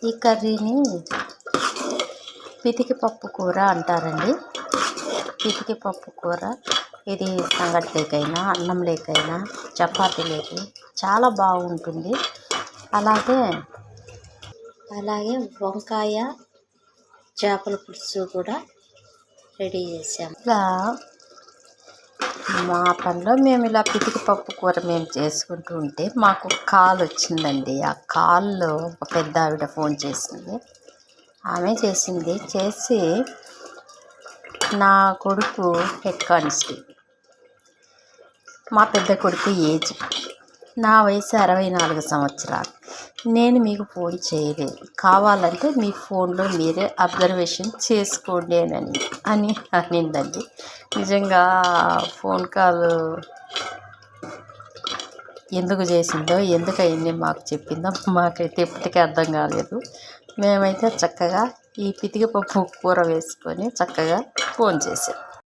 ఈ కర్రీని పితికి పప్పు కూర అంటారండి. పితికి పప్పు కూర ఇది సంగటి లేకైనా, అన్నం లేకైనా, చపాతీ లేక చాలా బాగుంటుంది. అలాగే వంకాయ చేపల పులుసు కూడా రెడీ చేసాము. ఇలా మా పనిలో మేము ఇలా పితికి పప్పు కూర మేము చేసుకుంటూ ఉంటే మాకు కాల్ వచ్చిందండి. ఆ కాల్లో ఒక పెద్ద ఆవిడ ఫోన్ చేసింది. ఆమె చేసి నా కొడుకు హెడ్ కానిస్టేబుల్, మా పెద్ద కొడుకు ఏజ్, నా వయసు 64 సంవత్సరాలు. నేను మీకు ఫోన్ చేయలేదు, కావాలంటే మీ ఫోన్లో మీరే అబ్జర్వేషన్ చేసుకోండి అనిందండి. నిజంగా ఫోన్ కాల్ ఎందుకు చేసిందో, ఎందుకు అయింది మాకు చెప్పిందో మాకైతే ఇప్పటికీ అర్థం కాలేదు. మేమైతే చక్కగా ఈ పితికి పప్పు కూర వేసుకొని చక్కగా ఫోన్ చేసాం.